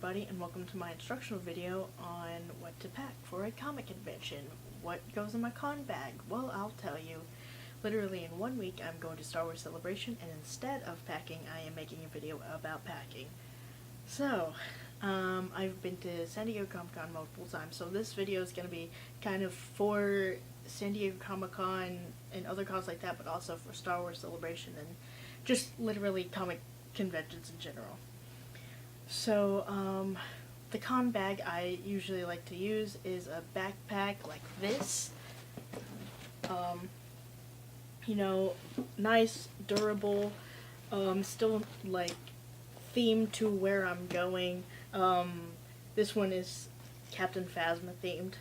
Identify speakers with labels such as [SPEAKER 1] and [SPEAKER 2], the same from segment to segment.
[SPEAKER 1] everybody, and welcome to my instructional video on what to pack for a comic convention. What goes in my con bag? Well, I'll tell you. Literally in 1 week I'm going to Star Wars Celebration, and instead of packing I am making a video about packing. So, I've been to San Diego Comic Con multiple times, so this video is going to be kind of for San Diego Comic Con and other cons like that, but also for Star Wars Celebration and just literally comic conventions in general. So, the con bag I usually like to use is a backpack like this. You know, nice, durable, still like themed to where I'm going. This one is Captain Phasma themed.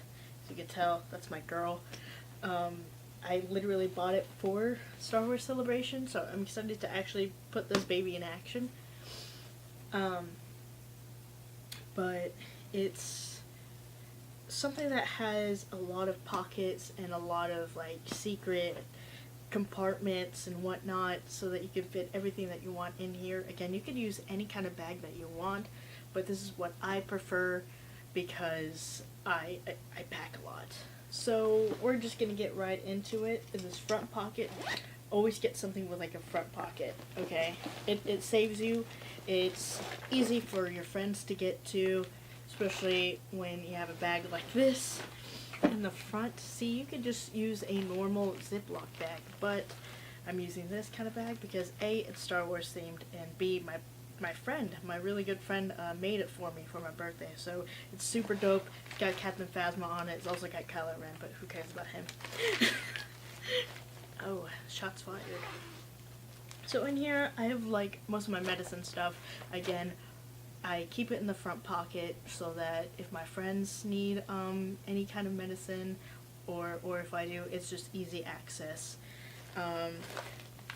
[SPEAKER 1] As you can tell, that's my girl. I literally bought it for Star Wars Celebration, so I'm excited to actually put this baby in action. But it's something that has a lot of pockets and a lot of like secret compartments and whatnot, so that you can fit everything that you want in here. Again, you could use any kind of bag that you want, but this is what I prefer because I pack a lot. So we're just gonna get right into it. In this front pocket, always get something with like a front pocket, okay? It saves you. It's easy for your friends to get to, especially when you have a bag like this in the front. See, you could just use a normal Ziploc bag, but I'm using this kind of bag because A, it's Star Wars themed, and B, my really good friend made it for me for my birthday, so it's super dope. It's got Captain Phasma on it. It's also got Kylo Ren, but who cares about him? Oh, shots fired. So in here, I have like most of my medicine stuff. Again, I keep it in the front pocket so that if my friends need any kind of medicine, or if I do, it's just easy access.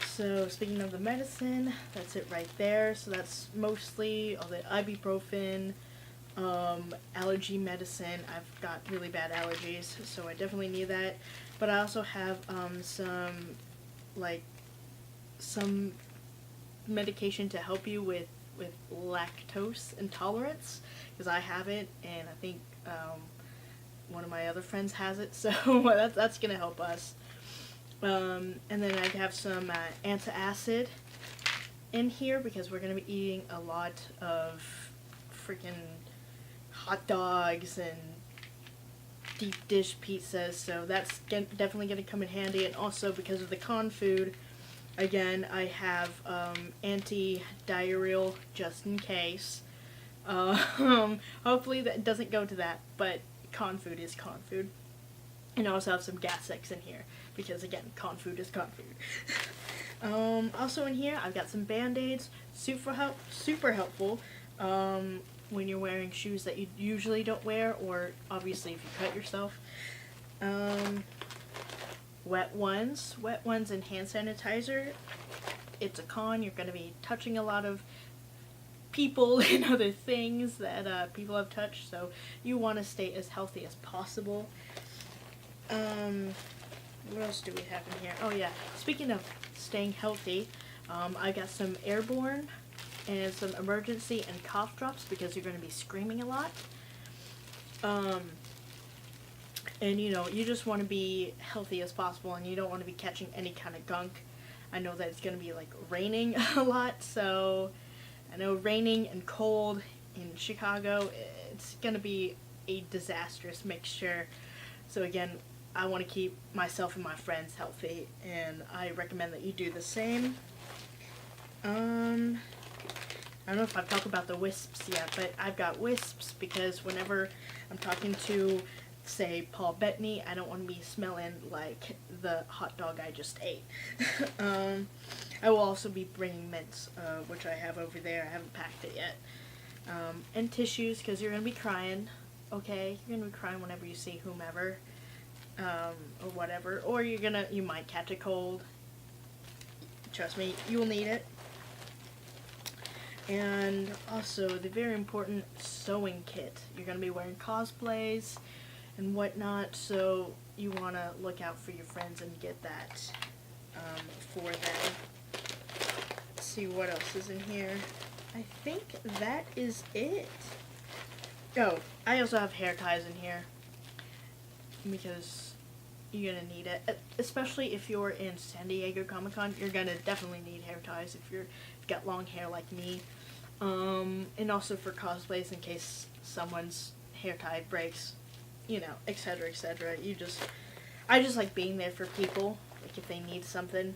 [SPEAKER 1] So speaking of the medicine, that's it right there. So that's mostly all the ibuprofen, allergy medicine. I've got really bad allergies, so I definitely need that. But I also have some medication to help you with lactose intolerance, because I have it, and I think one of my other friends has it, so that's gonna help us. And then I have some antacid in here because we're gonna be eating a lot of freaking hot dogs and deep dish pizzas, so that's definitely gonna come in handy. And also because of the con food, again, I have anti-diarrheal just in case. Hopefully that doesn't go to that, but con food is con food. And I also have some gas X in here because, again, con food is con food. Also in here, I've got some Band-Aids, super helpful when you're wearing shoes that you usually don't wear, or obviously if you cut yourself. Wet ones and hand sanitizer. It's a con. You're going to be touching a lot of people and other things that people have touched, so you want to stay as healthy as possible. What else do we have in here? Oh yeah, speaking of staying healthy, I got some airborne and some emergency and cough drops because you're going to be screaming a lot. And you know, you just want to be healthy as possible, and you don't want to be catching any kind of gunk. I know that it's going to be like raining a lot, so I know raining and cold in Chicago, it's going to be a disastrous mixture. So again, I want to keep myself and my friends healthy, and I recommend that you do the same. I don't know if I've talked about the wisps yet, but I've got wisps because whenever I'm talking to, say, Paul Bettany, I don't want to be smelling like the hot dog I just ate. I will also be bringing mints, which I have over there. I haven't packed it yet. And tissues, because you're going to be crying, okay? You're going to be crying whenever you see whomever, or whatever. Or you might catch a cold. Trust me, you will need it. And also the very important sewing kit. You're going to be wearing cosplays and whatnot, so you want to look out for your friends and get that for them. Let's see what else is in here. I think that is it. Oh, I also have hair ties in here because you're gonna need it, especially if you're in San Diego Comic-Con. You're gonna definitely need hair ties if you've got long hair like me, and also for cosplays in case someone's hair tie breaks, you know, etc., etc. I just like being there for people, like if they need something.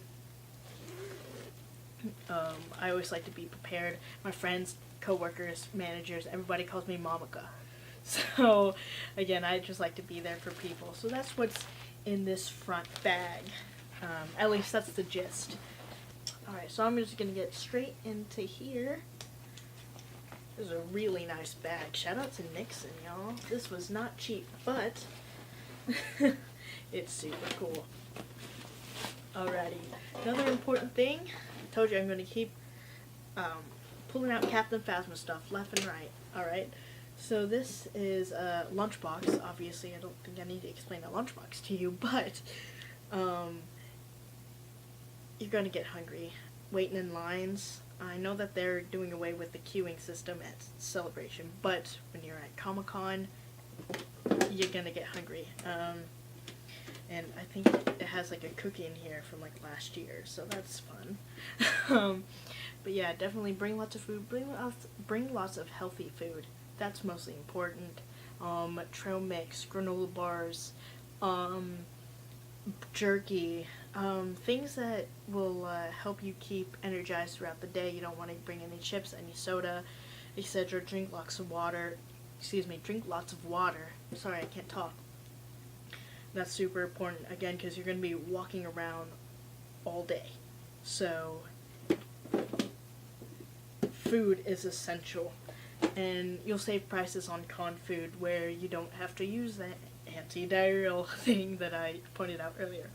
[SPEAKER 1] I always like to be prepared. My friends, coworkers, managers, everybody calls me Mamaka. So, again, I just like to be there for people. So that's what's in this front bag. At least that's the gist. Alright, so I'm just going to get straight into here. This is a really nice bag. Shout out to Nixon, y'all. This was not cheap, but it's super cool. Alrighty. Another important thing. I told you I'm going to keep pulling out Captain Phasma stuff left and right. Alright. So this is a lunchbox. Obviously, I don't think I need to explain a lunchbox to you, but you're going to get hungry waiting in lines. I know that they're doing away with the queuing system at Celebration, but when you're at Comic-Con, you're going to get hungry. And I think it has like a cookie in here from like last year, so that's fun. But yeah, definitely bring lots of food. Bring lots of healthy food. That's mostly important. Trail mix, granola bars, jerky, things that will help you keep energized throughout the day. You don't want to bring any chips, any soda, etc. Drink lots of water. Drink lots of water. Sorry, I can't talk. That's super important, again, because you're going to be walking around all day. So, food is essential. And you'll save prices on con food where you don't have to use that anti-diarrheal thing that I pointed out earlier.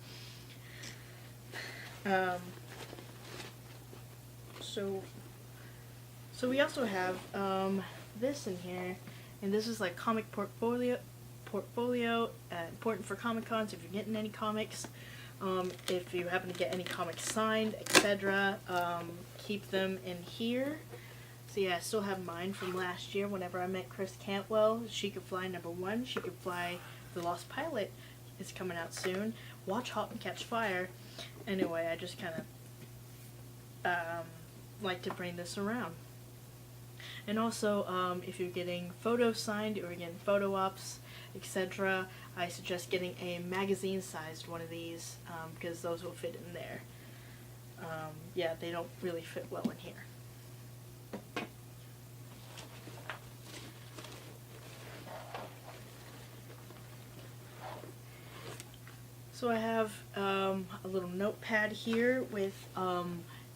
[SPEAKER 1] So we also have this in here, and this is like comic portfolio, important for Comic Cons if you're getting any comics. If you happen to get any comics signed, etc., keep them in here. So yeah, I still have mine from last year whenever I met Chris Cantwell. She Could Fly #1. She Could Fly The Lost Pilot is coming out soon. Watch Halt and Catch Fire. Anyway, I just kind of like to bring this around. And also, if you're getting photos signed or you're getting photo ops, etc., I suggest getting a magazine-sized one of these because those will fit in there. Yeah, they don't really fit well in here. So I have a little notepad here with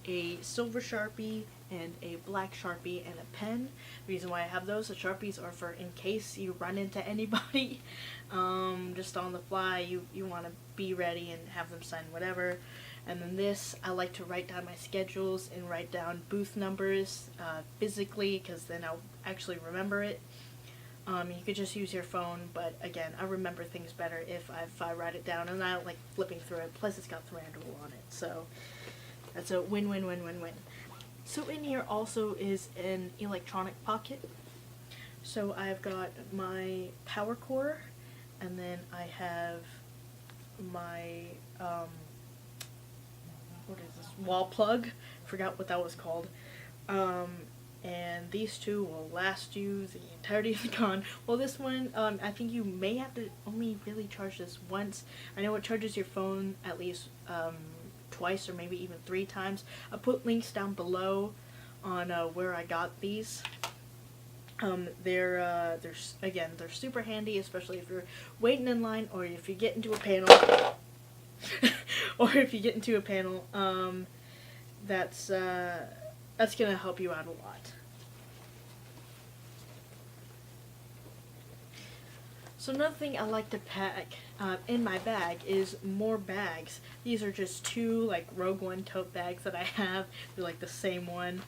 [SPEAKER 1] a silver Sharpie and a black Sharpie and a pen. The reason why I have those, the Sharpies are for in case you run into anybody just on the fly, you want to be ready and have them sign whatever. And then this, I like to write down my schedules and write down booth numbers physically, because then I'll actually remember it. You could just use your phone, but again, I remember things better if I write it down, and I don't like flipping through it. Plus, it's got Thranduil on it, so that's a win-win-win-win-win. So in here also is an electronic pocket. So I've got my power cord, and then I have my what is this, wall plug? Forgot what that was called. And these two will last you the entirety of the con. Well, this one, I think you may have to only really charge this once. I know it charges your phone at least twice or maybe even 3 times. I'll put links down below on where I got these. They're super handy, especially if you're waiting in line or if you get into a panel. That's gonna help you out a lot. So another thing I like to pack in my bag is more bags. These are just 2 like Rogue One tote bags that I have. They're like the same one.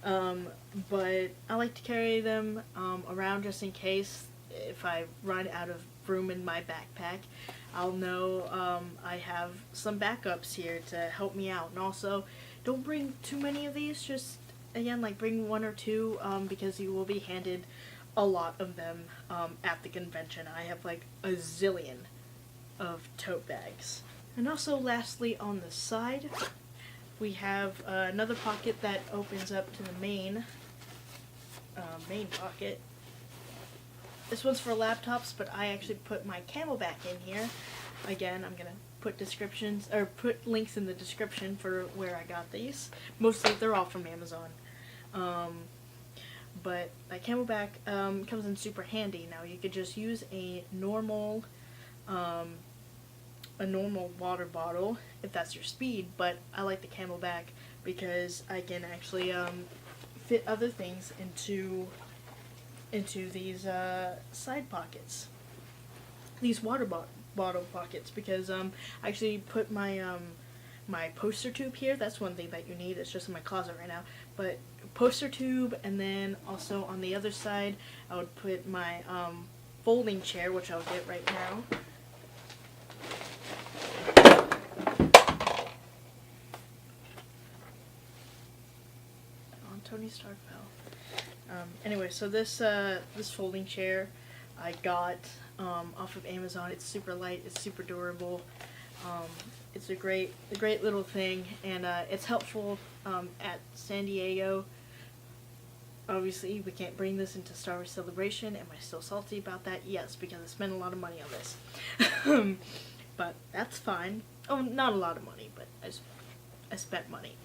[SPEAKER 1] But I like to carry them around just in case if I run out of room in my backpack. I'll know I have some backups here to help me out. And also, don't bring too many of these. Just, again, like bring 1 or 2 because you will be handed a lot of them at the convention. I have like a zillion of tote bags. And also lastly, on the side, we have another pocket that opens up to the main pocket. This one's for laptops, but I actually put my Camelback in here. Again, I'm gonna put links in the description for where I got these. Mostly they're all from Amazon. But my Camelback comes in super handy. Now you could just use a normal water bottle if that's your speed, but I like the Camelback because I can actually fit other things into these side pockets, these water bottle pockets, because I actually put my my poster tube here. That's one thing that you need. It's just in my closet right now, but poster tube, and then also on the other side I would put my folding chair, which I'll get right now. Tony Stark fell. Anyway, so this folding chair I got off of Amazon. It's super light. It's super durable. It's a great little thing, and it's helpful at San Diego. Obviously, we can't bring this into Star Wars Celebration. Am I still salty about that? Yes, because I spent a lot of money on this. But that's fine. Oh, not a lot of money, but I spent money.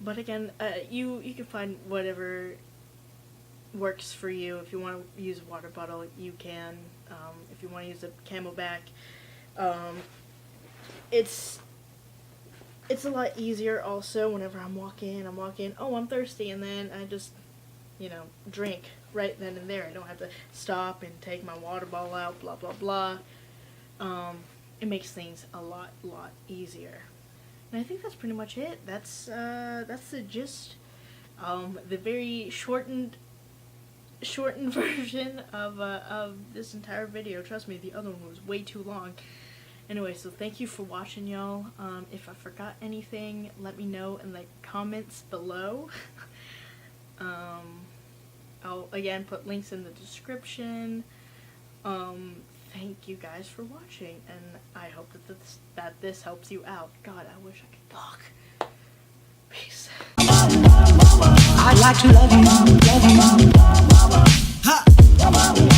[SPEAKER 1] But again, you can find whatever works for you. If you want to use a water bottle, you can. If you want to use a Camelback, it's a lot easier also whenever I'm walking, oh, I'm thirsty, and then I just, drink right then and there. I don't have to stop and take my water bottle out, blah, blah, blah. It makes things a lot easier. And I think that's pretty much it. That's the gist. The very shortened version of this entire video. Trust me, the other one was way too long. Anyway, so thank you for watching, y'all. If I forgot anything, let me know in the comments below. I'll again put links in the description. Thank you guys for watching, and I hope that this helps you out. God, I wish I could talk. Peace. I'd like to love you. Ha!